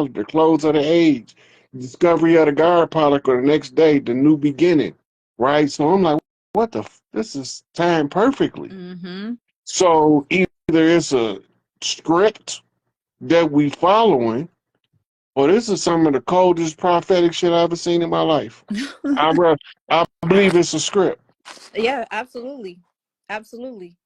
the close of the age, discovery of the God particle, the next day, the new beginning, right? So I'm like, what the? This is timed perfectly. Mm-hmm. So either it's a script that we following, or this is some of the coldest prophetic shit I've ever seen in my life. I believe it's a script. Yeah, absolutely. Absolutely.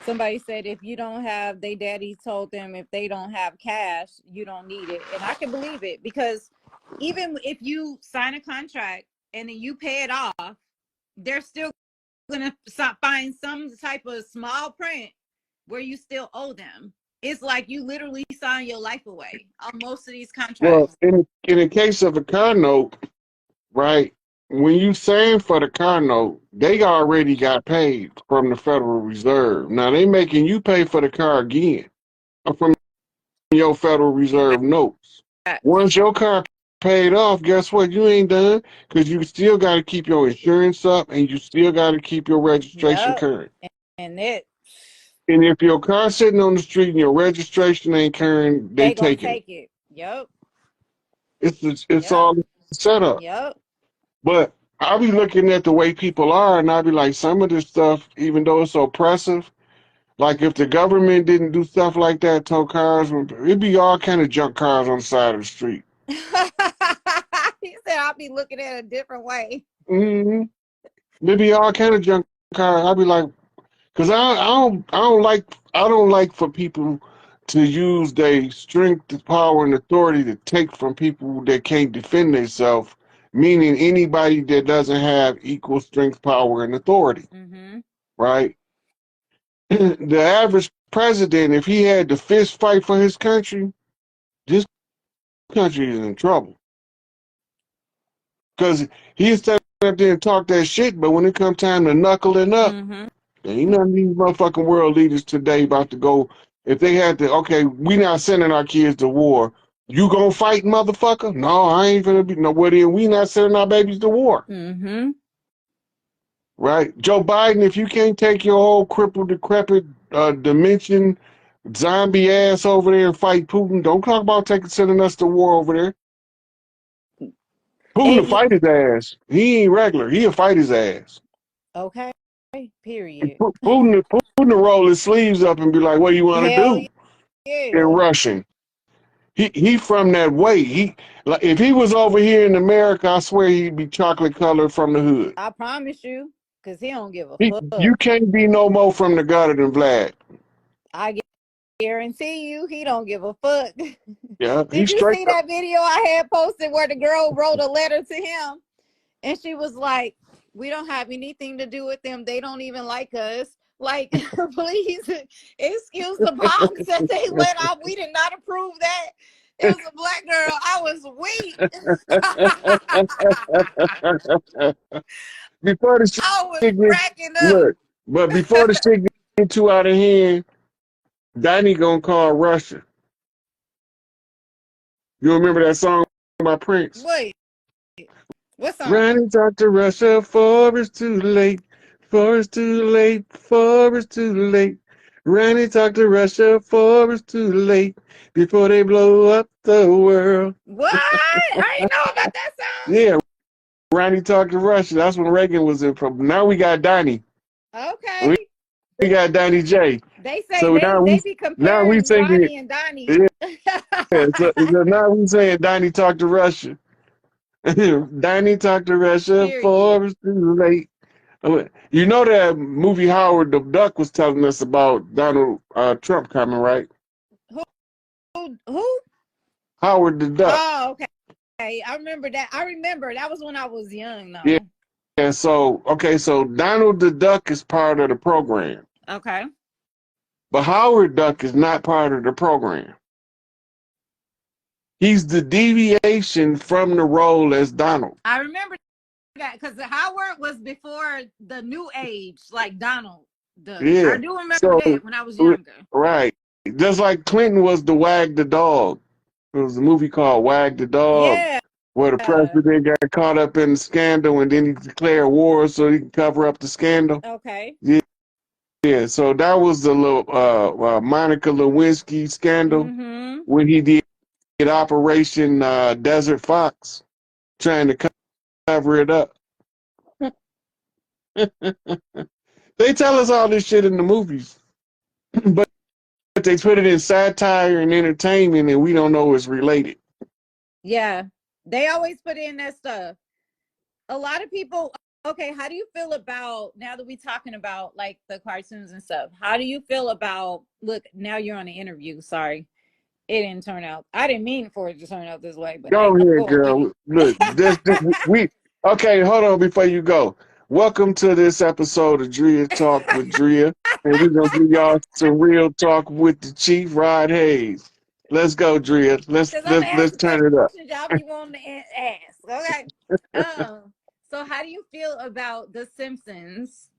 Somebody said if you don't have, they daddy told them if they don't have cash, you don't need it. And I can believe it, because even if you sign a contract and then you pay it off, they're still going to find some type of small print where you still owe them. It's like you literally sign your life away on most of these Well, contracts. in the case of a car note, right? When you saying for the car note, they already got paid from the Federal Reserve. Now they making you pay for the car again from your Federal Reserve notes. Once your car paid off, guess what? You ain't done, because you still got to keep your insurance up and you still got to keep your registration Yep. current. And it, And if your car's sitting on the street and your registration ain't current, they gonna taking it. take it. Yep. It's Yep. all set up. Yep. But I'll be looking at the way people are, and I'll be like, some of this stuff, even though it's oppressive, like if the government didn't do stuff like that, tow cars, it'd be all kind of junk cars on the side of the street. He said I'll be looking at it a different way. Mm-hmm. There'd be all kind of junk cars. I'll be like, because I don't like for people to use their strength, power, and authority to take from people that can't defend themselves. Meaning anybody that doesn't have equal strength, power, and authority, Mm-hmm. right? The average president, if he had to fist fight for his country, this country is in trouble. Because he'll stand up there and talk that shit, but when it comes time to knuckling up, Mm-hmm. ain't none of these motherfucking world leaders today about to go. If they had to, okay, we not sending our kids to war. You gonna fight, motherfucker? No, I ain't gonna be nowhere. Then we not sending our babies to war. Mm-hmm. Right? Joe Biden, if you can't take your whole crippled, decrepit, dimension, zombie ass over there and fight Putin, don't talk about sending us to war over there. Putin will fight his ass. He ain't regular. He'll fight his ass. Okay. Period. Putin to roll his sleeves up and be like, what do you want to Hell do? In yeah. Russian. He from that way. He like if he was over here in America, I swear he'd be chocolate colored from the hood. I promise you, because he don't give a You fuck. can't be no more from the gutter than Vlad. I guarantee you, he don't give a fuck. Yeah, Did he's you straight see up. that video I had posted where the girl wrote a letter to him? And she was like, we don't have anything to do with them. They don't even like us. Like, please excuse the bombs that they let off. We did not approve that. It was a black girl. I was weak. Before the I was shit get cracking up. look, but before the shit get too out of hand, Danny gonna call Russia. You remember that song by Prince? Wait, what song? Run and talk to Russia before it's too late. Before it's too late. Before it's too late. Run and talk to Russia before it's too late. Before they blow up the world. What? I didn't know about that song. Yeah, Ronnie talked to Russia. That's when Reagan was in trouble. Now we got Donnie. Okay. We got Donnie J. They say So they be now we comparing singing. Ronnie and Donnie. Yeah, so now we saying Donnie talked to Russia. Donnie talked to Russia Period. before it's too late. You know that movie Howard the Duck was telling us about Donald Trump coming, right? Who? Howard the Duck. Oh, okay. I remember that. I remember that was when I was young, though. Yeah. And so, okay, so Donald the Duck is part of the program. Okay. But Howard Duck is not part of the program. He's the deviation from the role as Donald. I remember that because Howard was before the new age, like Donald Duck. Yeah. I do remember that when I was younger. Right. Just like Clinton was the Wag the Dog. There was a movie called Wag the Dog. Yeah. Where the president got caught up in the scandal and then he declared war so he can cover up the scandal. Okay. Yeah, Yeah, so that was the little Monica Lewinsky scandal Mm-hmm. when he did Operation Desert Fox, trying to cover it up. They tell us all this shit in the movies, but they put it in satire and entertainment, and we don't know it's related. Yeah. They always put in that stuff. A lot of people, okay, how do you feel about, now that we're talking about like the cartoons and stuff, how do you feel about, look, now you're on the interview, sorry. It didn't turn out. I didn't mean for it to turn out this way, but hey, Go I'm ahead, going with it. girl. Look, we okay. Hold on before you go. Welcome to this episode of Drea Talk with Drea, and we're gonna give y'all some real talk with the Chief Rod Hayes. Let's go, Drea. Let's Because I'm let's gonna ask let's the turn it up. questions y'all be wanting to ask. Okay. So how do you feel about The Simpsons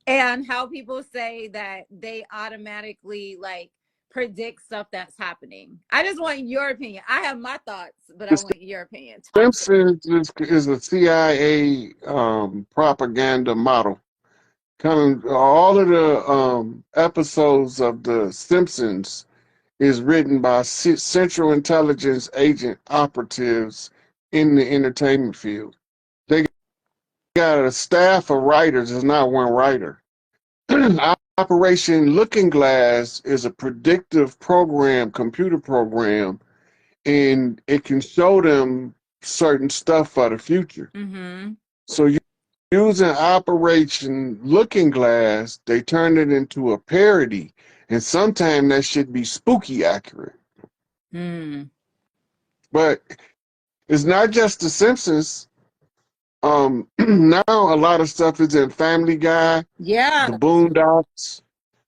and how people say that they automatically like predict stuff that's happening? I just want your opinion. I have my thoughts, but I The want your opinion. Talk to me. Simpsons is a CIA propaganda model. Kind of all of the episodes of The Simpsons is written by Central Intelligence agent operatives in the entertainment field. They got a staff of writers. It's not one writer. Operation Looking Glass is a predictive program, computer program, and it can show them certain stuff for the future. Mm-hmm. So using Operation Looking Glass, they turn it into a parody, and sometimes that should be spooky accurate. Mm. But it's not just The Simpsons. Now a lot of stuff is in Family Guy, The Yeah. Boondocks,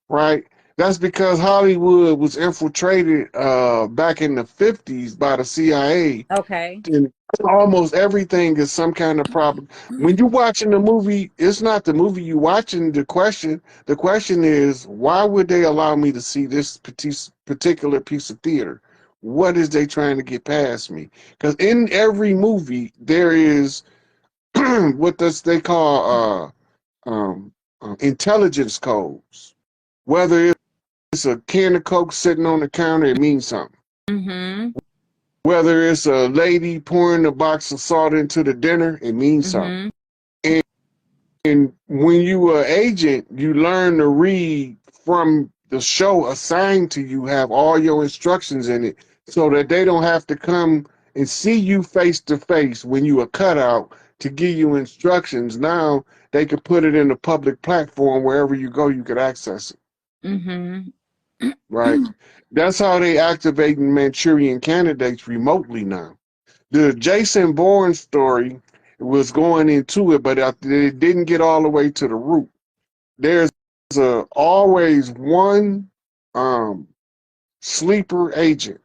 right? That's because Hollywood was infiltrated back in the 50s by the CIA, Okay. and almost everything is some kind of problem. When you're watching the movie, it's not the movie you watching. The question is, why would they allow me to see this particular piece of theater? What is they trying to get past me? Because in every movie there is what does they call intelligence codes. Whether it's a can of Coke sitting on the counter, it means something. Mm-hmm. Whether it's a lady pouring a box of salt into the dinner, it means something. Mm-hmm. And when you are agent, you learn to read from the show assigned to you, have all your instructions in it, so that they don't have to come and see you face to face when you are cut out to give you instructions. Now they could put it in a public platform wherever you go, you could access it. Mm-hmm. Right? That's how they activating Manchurian candidates remotely now. The Jason Bourne story was going into it, but it didn't get all the way to the root. There's always one um, sleeper agent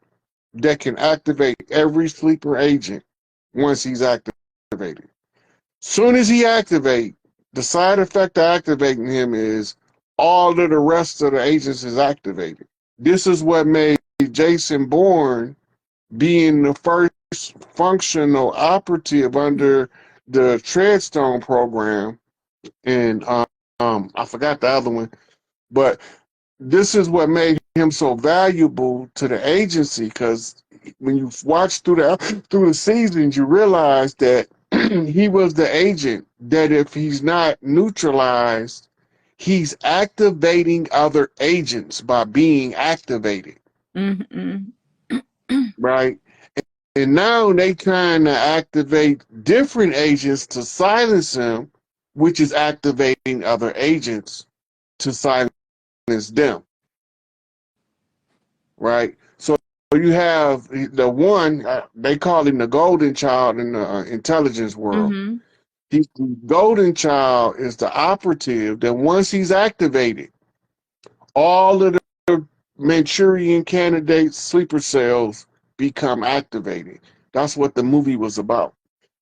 that can activate every sleeper agent once he's activated. Soon as he activates, the side effect of activating him is all of the rest of the agents is activated. This is what made Jason Bourne being the first functional operative under the Treadstone program, and I forgot the other one, but this is what made him so valuable to the agency. Because when you watch through the seasons, you realize that he was the agent that if he's not neutralized, he's activating other agents by being activated, Mm-hmm. right? And now they trying to activate different agents to silence him, which is activating other agents to silence them, right? So you have the one, they call him the golden child in the intelligence world. Mm-hmm. The golden child is the operative that once he's activated, all of the Manchurian candidates, sleeper cells become activated. That's what the movie was about.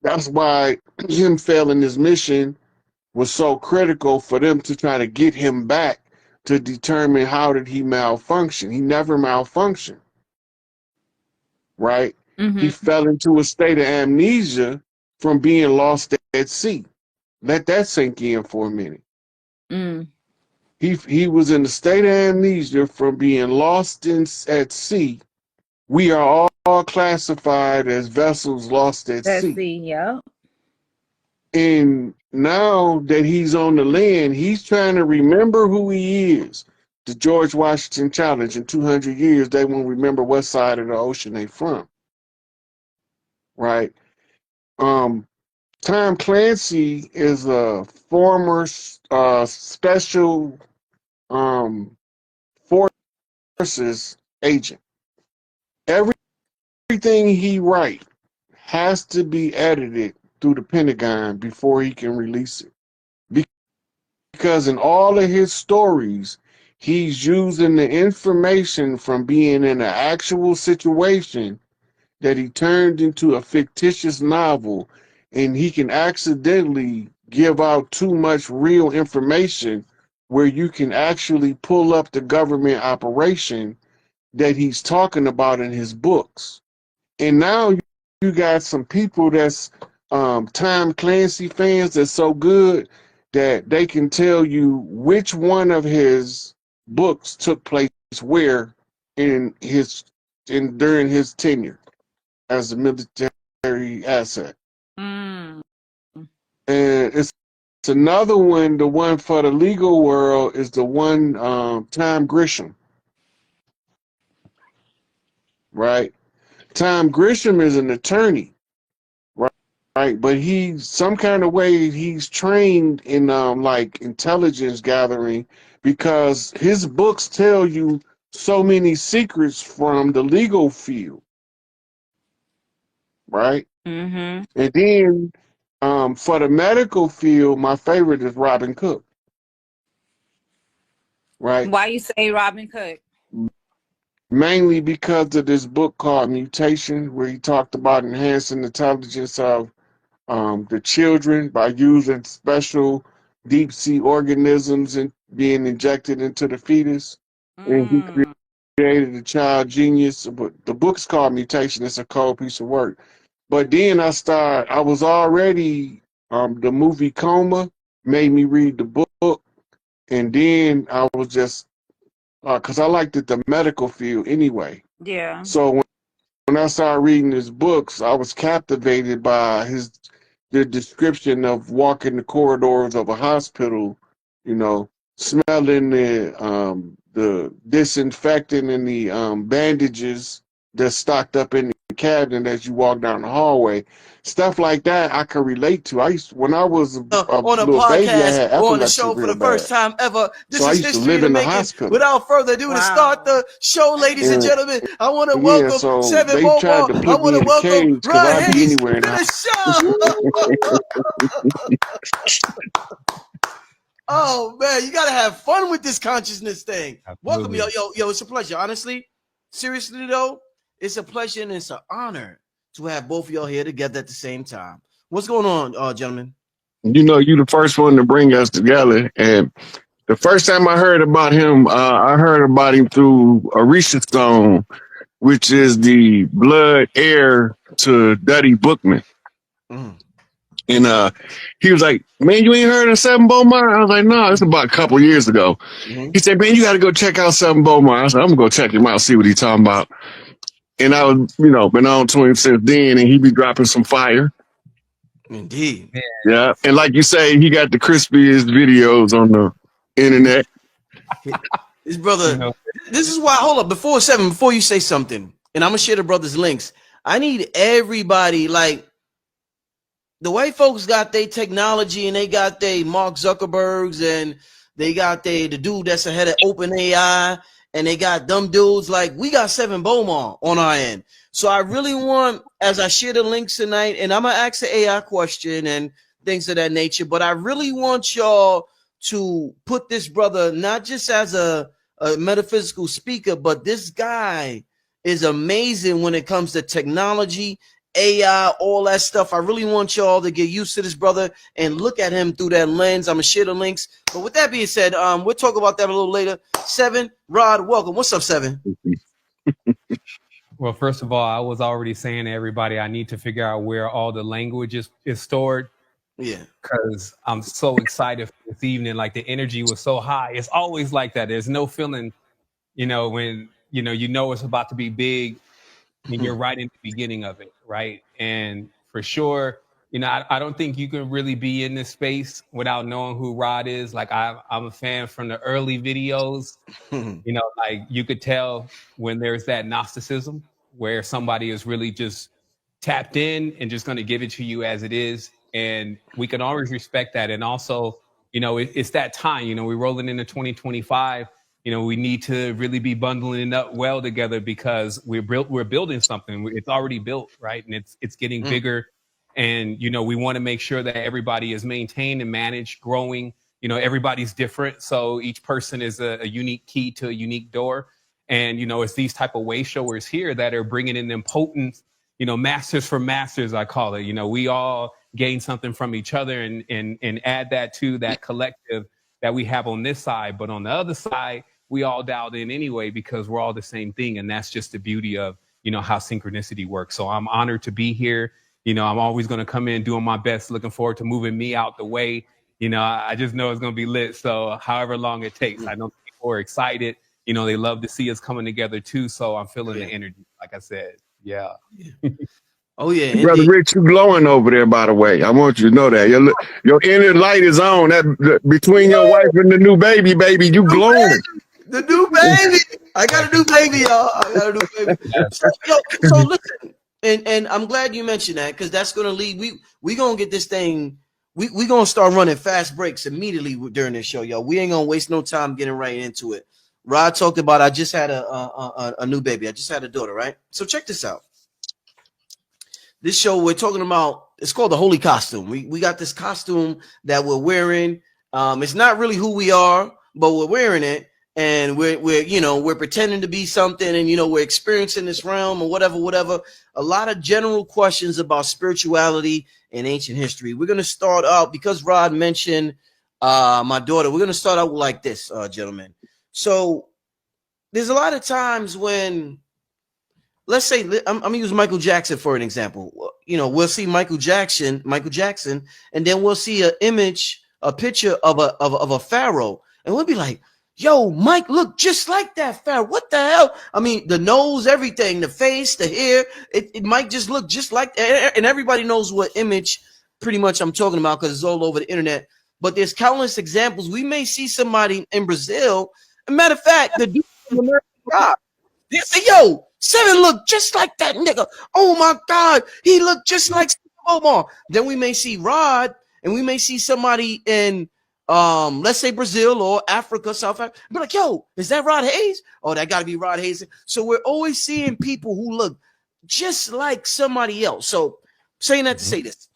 That's why him failing his mission was so critical for them to try to get him back to determine how did he malfunction. He never malfunctioned, right? He Mm-hmm. fell into a state of amnesia from being lost at sea. Let that sink in for a minute. Mm. He was in a state of amnesia from being lost at sea. We are all classified as vessels lost at Let's sea. see. Yep. And now that he's on the land, he's trying to remember who he is. The George Washington challenge: in 200 years, they won't remember what side of the ocean they from. Right? Tom Clancy is a former special forces agent. Everything he writes has to be edited through the Pentagon before he can release it. Because in all of his stories, he's using the information from being in an actual situation that he turned into a fictitious novel, and he can accidentally give out too much real information where you can actually pull up the government operation that he's talking about in his books. And now you got some people that's Tom Clancy fans that's so good that they can tell you which one of his books took place where in during his tenure as a military asset. Mm. And it's another one. The one for the legal world is the one Tom Grisham, right? Tom Grisham is an attorney, right? But he's some kind of way he's trained in like intelligence gathering, because his books tell you so many secrets from the legal field, right? Mm-hmm. And then for the medical field, my favorite is Robin Cook, right? Why you say Robin Cook? Mainly because of this book called Mutation, where he talked about enhancing the intelligence of the children by using special deep sea organisms and being injected into the fetus. And he Mm. created a child genius. But the book's called Mutation. It's a cold piece of work. But then I was already, the movie Coma made me read the book. And then I was just, because I liked the medical field anyway. Yeah. So when I started reading his books, I was captivated by the description of walking the corridors of a hospital, you know, smelling the disinfectant and the bandages that's stocked up in the cabinet as you walk down the hallway. Stuff like that I could relate to. When I was a On a little baby, I podcast had or on the epilepsy show for real the first bad. time ever. This So I is used to history live in the in the making. hospital. Without further ado, to start the show, ladies and gentlemen, I want to Yeah, welcome so Seven they tried Bowball. to I put want me to in a welcome cage because Ron I'd be Hayes anywhere in to the the show. Oh man, you gotta have fun with this consciousness thing. Absolutely. Welcome, yo, it's a pleasure. Honestly, seriously though, it's a pleasure and it's an honor to have both of y'all here together at the same time. What's going on, gentlemen? You know, you the first one to bring us together. And the first time I heard about him, I heard about him through Arisha Stone, which is the blood heir to Duddy Bookman. Mm. And he was like, "Man, you ain't heard of Seven Beaumont?" I was like, "No, it's about a couple years ago." Mm-hmm. He said, "Man, you got to go check out Seven Beaumont." I said, "I'm gonna go check him out, see what he's talking about." And I was, been on to him since then, and he be dropping some fire. Indeed. Yeah, and like you say, he got the crispiest videos on the internet. His brother, this is why, hold up, before you say something, and I'm gonna share the brother's links. I need everybody, like the white folks got their technology and they got their Mark Zuckerbergs and they got the dude that's ahead of OpenAI and they got dumb dudes. Like we got Seven Beaumont on our end. So I really want, as I share the links tonight, and I'm gonna ask the AI question and things of that nature, but I really want y'all to put this brother not just as a metaphysical speaker, but this guy is amazing when it comes to technology, AI, all that stuff. I really want y'all to get used to this brother and look at him through that lens. I'm gonna share the links. But with that being said, we'll talk about that a little later. Seven, Rod, welcome. What's up, Seven? Well, first of all, I was already saying to everybody, I need to figure out where all the language is stored. Yeah. Because I'm so excited for this evening. Like the energy was so high. It's always like that. There's no feeling, when you know it's about to be big, and you're right in the beginning of it, right? And for sure, I don't think you can really be in this space without knowing who Rod is. Like I'm a fan from the early videos. Like you could tell when there's that Gnosticism where somebody is really just tapped in and just going to give it to you as it is. And we can always respect that. And also, it's that time, we're rolling into 2025. We need to really be bundling up well together because we're building something. It's already built, right? And it's getting bigger. And, we want to make sure that everybody is maintained and managed, growing. Everybody's different. So each person is a unique key to a unique door. And, it's these type of way showers here that are bringing in them potent, masters for masters, I call it. We all gain something from each other and add that to that collective that we have on this side. But on the other side, we all dialed in anyway because we're all the same thing. And that's just the beauty of, how synchronicity works. So I'm honored to be here. I'm always going to come in doing my best, looking forward to moving me out the way. I just know it's going to be lit. So however long it takes, I know people are excited. They love to see us coming together too. So I'm feeling the energy, like I said. Yeah. Oh yeah, Brother Rich, you glowing over there, by the way. I want you to know that. Your inner light is on. That between your wife and the new baby, you glowing. The new baby. I got a new baby, y'all. I got a new baby. So listen, and I'm glad you mentioned that because that's gonna lead. We gonna get this thing. We gonna start running fast breaks immediately during this show, y'all. We ain't gonna waste no time getting right into it. Rod talked about I just had a new baby. I just had a daughter, right? So check this out. This show we're talking about, it's called the Holy Costume. We got this costume that we're wearing. It's not really who we are, but we're wearing it, and we're pretending to be something, and we're experiencing this realm or whatever. A lot of general questions about spirituality and ancient history. We're gonna start out because Rod mentioned my daughter. We're gonna start out like this, gentlemen. So there's a lot of times when, let's say, I'm gonna use Michael Jackson for an example. We'll see Michael Jackson, and then we'll see a picture of a pharaoh, and we'll be like, "Yo, Mike, look just like that pharaoh. What the hell?" I mean, the nose, everything, the face, the hair, it might just look just like that. And everybody knows what image, pretty much, I'm talking about because it's all over the internet. But there's countless examples. We may see somebody in Brazil. As a matter of fact, the dude from American Pie, they say, "Yo, Seven look just like that nigga. Oh my God, he looked just like Omar." Then we may see Rod, and we may see somebody in, let's say Brazil or Africa, South Africa. Be like, "Yo, is that Rod Hayes? Oh, that got to be Rod Hayes." So we're always seeing people who look just like somebody else. So saying that to say this,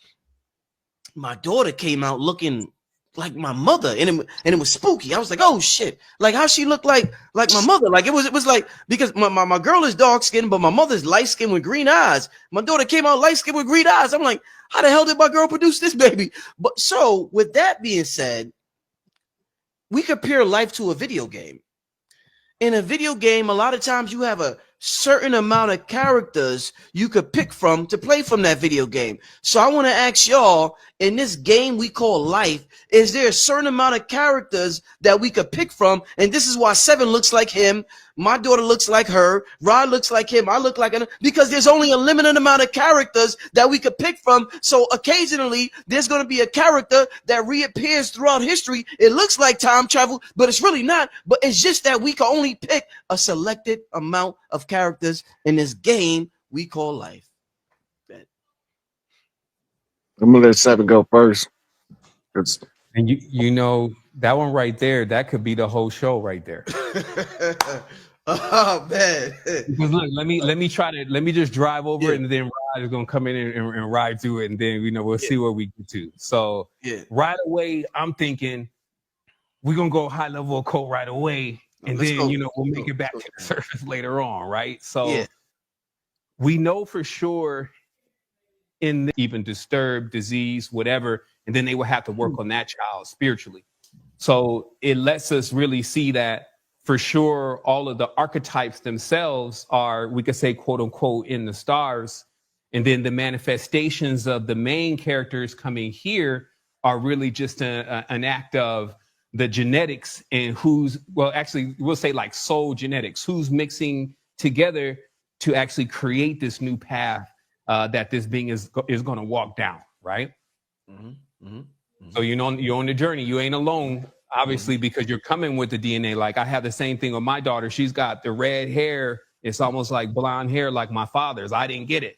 my daughter came out looking like my mother, and it was spooky. I was like, "Oh shit!" Like how she looked like my mother. Like it was like, because my girl is dark skinned, but my mother's light skinned with green eyes. My daughter came out light skinned with green eyes. I'm like, how the hell did my girl produce this baby? But so with that being said, we compare life to a video game. In a video game, a lot of times you have a certain amount of characters you could pick from to play from that video game. So I want to ask y'all, in this game we call life, is there a certain amount of characters that we could pick from? And this is why Seven looks like him, my daughter looks like her, Rod looks like him, I look like him, because there's only a limited amount of characters that we could pick from. So occasionally there's going to be a character that reappears throughout history. It looks like time travel, but it's really not. But it's just that we can only pick a selected amount of characters in this game we call life. I'm gonna let Seven go first. And that one right there, that could be the whole show right there. Oh man! Because look, let me just drive over it, and then Rod is gonna come in and ride through it, and then we'll see where we get to. So right away, I'm thinking we're gonna go high level occult right away, and then we'll make it back to the surface later on, right? So we know for sure in even disturbed, disease, whatever, and then they will have to work on that child spiritually. So it lets us really see that for sure all of the archetypes themselves are, we could say, quote unquote, in the stars. And then the manifestations of the main characters coming here are really just an act of the genetics and who's, well, actually, we'll say like soul genetics, who's mixing together to actually create this new path that this being is going to walk down, right? So you're on the journey. You ain't alone, obviously, because you're coming with the DNA. Like I have the same thing with my daughter. She's got the red hair. It's almost like blonde hair, like my father's. I didn't get it.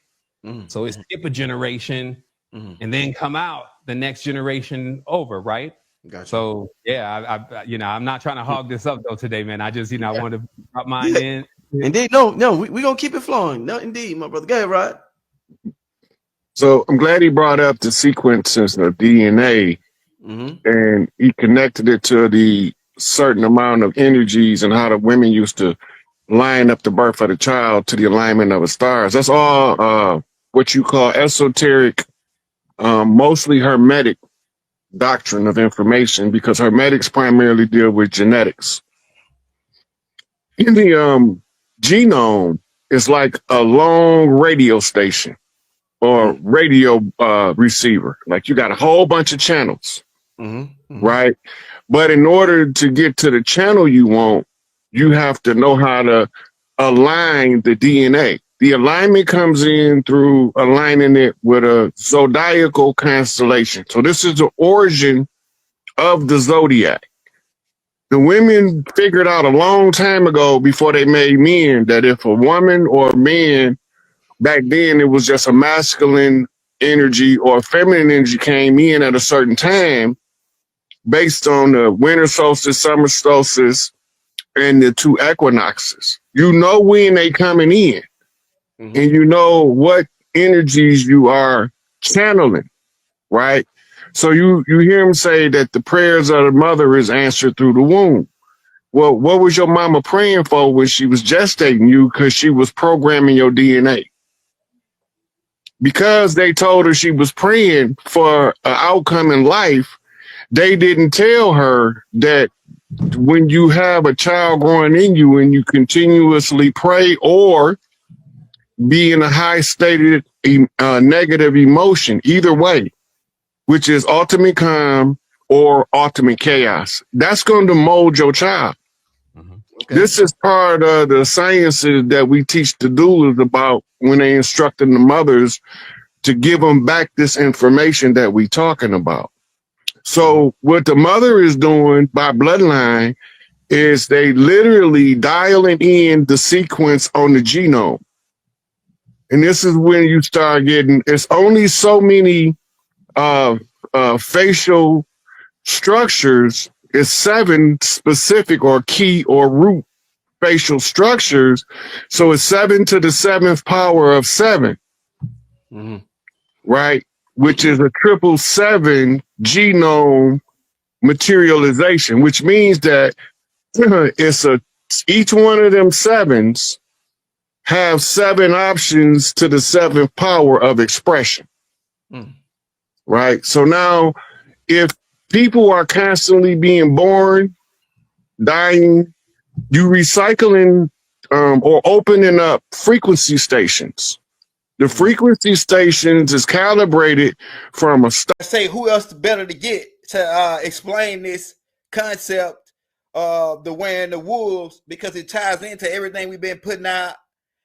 So it's skip a generation and then come out the next generation over, right? Gotcha. So yeah, I you know, I'm not trying to hog this up though today, man. I just, you know, I want to drop mine in. Indeed, no, we gonna keep it flowing. No, indeed, my brother. Go ahead, Rod. So I'm glad he brought up the sequences of DNA, and he connected it to the certain amount of energies and how the women used to line up the birth of the child to the alignment of the stars. That's all what you call esoteric, mostly hermetic doctrine of information, because hermetics primarily deal with genetics. In the genome, it's like a long radio station or radio receiver. Like you got a whole bunch of channels, right? But in order to get to the channel you want, you have to know how to align the DNA. The alignment comes in through aligning it with a zodiacal constellation. So this is the origin of the zodiac. The women figured out a long time ago, before they made men, that if a woman or a man, back then it was just a masculine energy or a feminine energy came in at a certain time, based on the winter solstice, summer solstice, and the two equinoxes. You know when they coming in, and you know what energies you are channeling, right? So you hear him say that the prayers of the mother is answered through the womb. Well, what was your mama praying for when she was gestating you? Because she was programming your DNA. Because they told her she was praying for an outcome in life, they didn't tell her that when you have a child growing in you and you continuously pray or be in a high stated negative emotion, either way, which is ultimate calm or ultimate chaos, that's going to mold your child. Okay. This is part of the sciences that we teach the doulas about when they instructing the mothers to give them back this information that we talking about. So what the mother is doing by bloodline is they literally dialing in the sequence on the genome. And this is when you start getting, it's only so many facial structures. It's 7 specific or key or root facial structures. So it's 7 to the 7th power of 7, right? Which is a 777 genome materialization, which means that each one of them 7s have 7 options to the 7th power of expression, right? So now if people are constantly being born, dying, you recycling or opening up frequency stations. The frequency stations is calibrated from a say who else better to get to explain this concept of the wearing the wolves, because it ties into everything we've been putting out,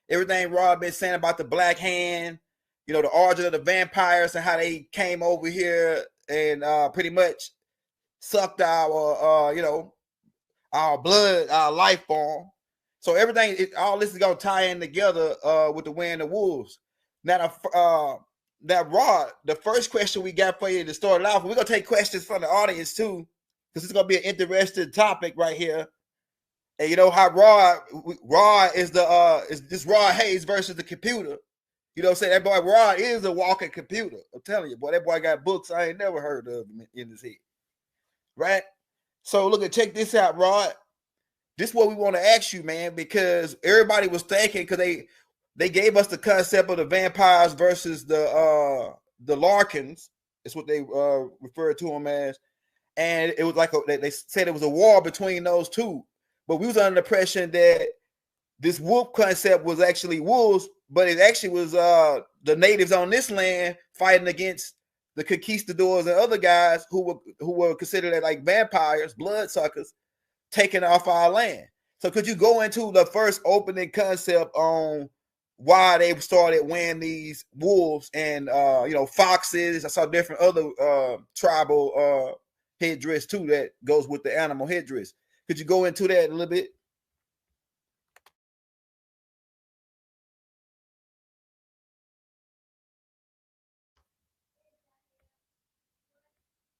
everything Rob been saying about the black hand, you know, the origin of the vampires and how they came over here and pretty much sucked our you know, our blood, our life form. So everything, all this is gonna tie in together with the wearing the wolves. Now, that Rod, the first question we got for you to start it off, we're gonna take questions from the audience too, because it's gonna be an interesting topic right here. And you know how Rod is this Rod Hayes versus the computer. You know what I'm saying? That boy Rod is a walking computer. I'm telling you, boy, that boy got books I ain't never heard of in his head. Right? So look, check this out, Rod. This is what we want to ask you, man, because everybody was thinking, because they gave us the concept of the vampires versus the Larkins. That's what they referred to them as. And it was like they said it was a war between those two. But we was under the impression that this wolf concept was actually wolves, but it actually was the natives on this land fighting against the conquistadors and other guys who were considered like vampires, bloodsuckers, taking off our land. So could you go into the first opening concept on why they started wearing these wolves and foxes? I saw different other tribal headdress too that goes with the animal headdress. Could you go into that a little bit?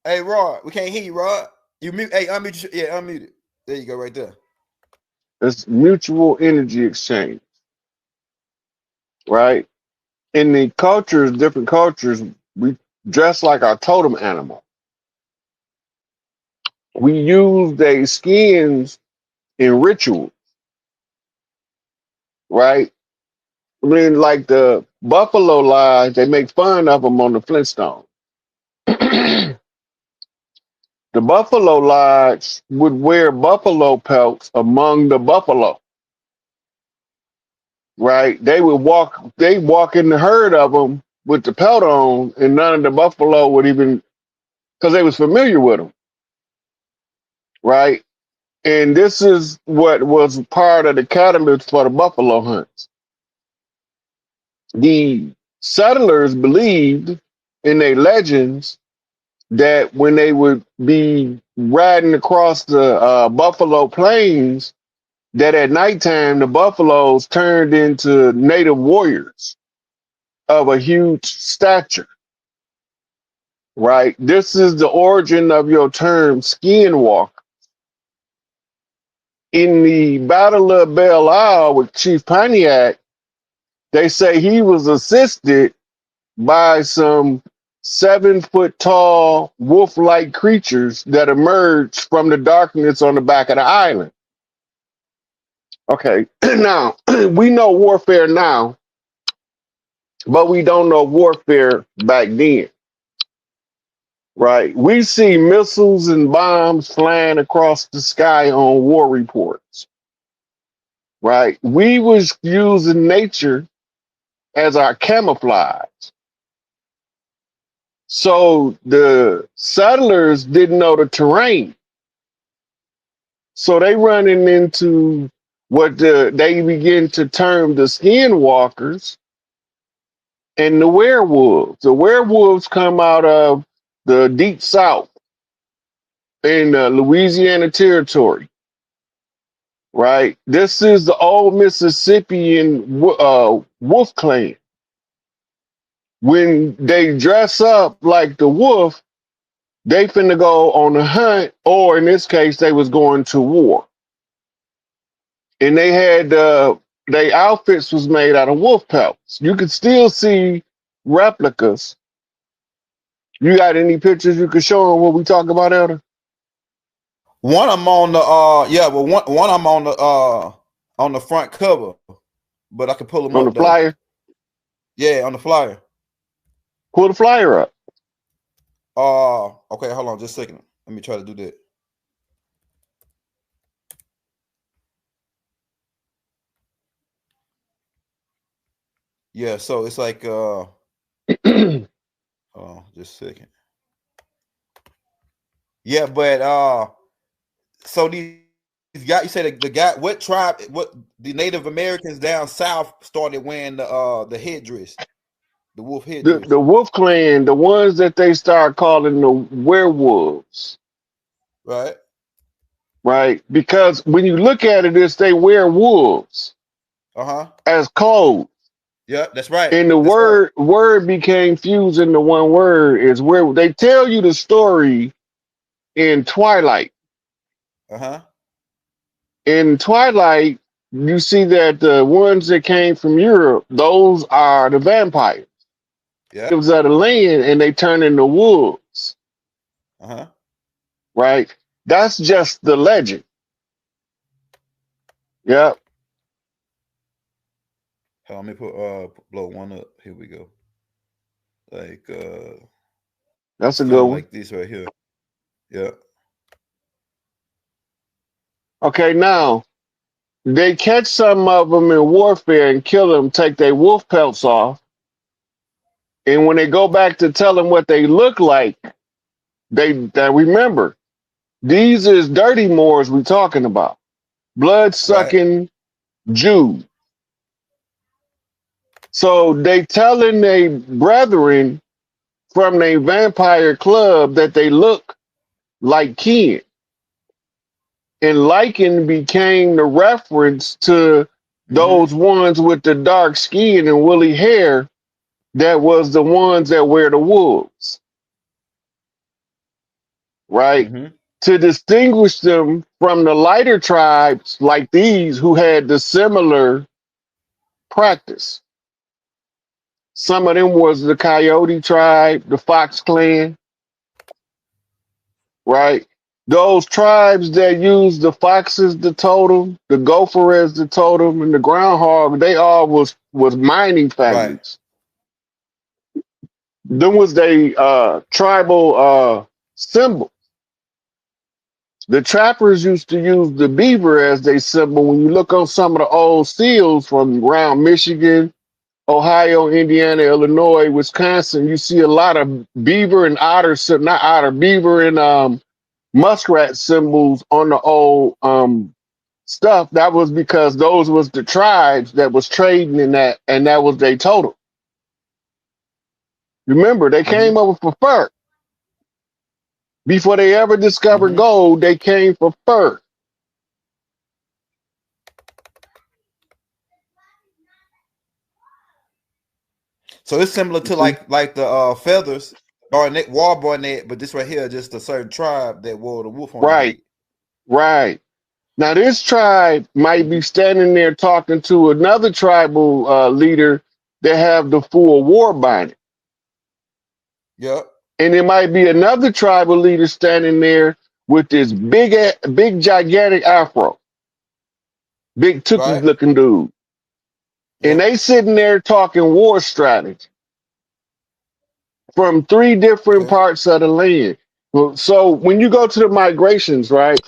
Hey, Rod, we can't hear you, Rod. You mute. Hey, unmute. Yeah, unmute it. There you go, right there. It's mutual energy exchange, right? In the cultures, different cultures, we dress like our totem animal. We use their skins in rituals, right? I mean, like the buffalo lodge, they make fun of them on the Flintstones. The buffalo lodge would wear buffalo pelts among the buffalo, right? They walk in the herd of them with the pelt on, and none of the buffalo would even, because they was familiar with them, right? And this is what was part of the catalyst for the buffalo hunts. The settlers believed in their legends that when they would be riding across the buffalo plains, that at nighttime the buffaloes turned into native warriors of a huge stature, right? This is the origin of your term skinwalker. In the Battle of Belle Isle with Chief Pontiac, they say he was assisted by some 7-foot tall wolf-like creatures that emerged from the darkness on the back of the island. Okay, now we know warfare now, but we don't know warfare back then, right? We see missiles and bombs flying across the sky on war reports, right? We was using nature as our camouflage. So the settlers didn't know the terrain. So they running into what they begin to term the skinwalkers and the werewolves. The werewolves come out of the deep south in the Louisiana territory, right? This is the old Mississippian wolf clan. When they dress up like the wolf, they finna go on a hunt, or in this case, they was going to war. And they had their outfits was made out of wolf pelts. You could still see replicas. You got any pictures you could show them what we talk about, Elder? One I'm on the one I'm on the front cover, but I can pull them On up the though. flyer? Yeah, on the flyer. Pull the flyer up. Okay, hold on just a second. Let me try to do that. Yeah, so it's like oh, just a second. Yeah, but so these guys, you said the guy, what tribe, what the Native Americans down south started wearing the headdress, the wolf headdress. The wolf clan, the ones that they start calling the werewolves. Right. Right? Because when you look at it, it's they wear wolves as clothes. Yeah, that's right. And the word became fused into one word is where they tell you the story in Twilight. In Twilight, you see that the ones that came from Europe, those are the vampires. Yeah. It was at a land and they turn into wolves. Right? That's just the legend. Yep. Let me put blow one up. Here we go. Like that's a good one. Like this right here. Yeah. Okay, now they catch some of them in warfare and kill them, take their wolf pelts off, And when they go back to tell them what they look like, they remember these is dirty Moors we talking about, blood sucking Jews. So they telling their brethren from their vampire club that they look like kin. And lichen became the reference to those ones with the dark skin and woolly hair that was the ones that wear the wolves, right? To distinguish them from the lighter tribes like these who had the similar practice. Some of them was the Coyote tribe, the Fox clan, right? Those tribes that use the fox as the totem, the gopher as the totem, and the groundhog, they all was mining families. Them was they tribal symbol. The trappers used to use the beaver as their symbol. When you look on some of the old seals from around Michigan, Ohio, Indiana, Illinois, Wisconsin, you see a lot of beaver and otter, not otter, beaver and muskrat symbols on the old stuff. That was because those was the tribes that was trading in that, and that was their totem. Remember, they came over for fur. Before they ever discovered gold, they came for fur. So it's similar to like the feathers, barnet, war barnet, but this right here just a certain tribe that wore the wolf on their head. Right. Now this tribe might be standing there talking to another tribal leader that have the full war binding. Yep. And it might be another tribal leader standing there with this big gigantic afro, big Tookie looking dude. And they sitting there talking war strategy from 3 different parts of the land. So when you go to the migrations, right,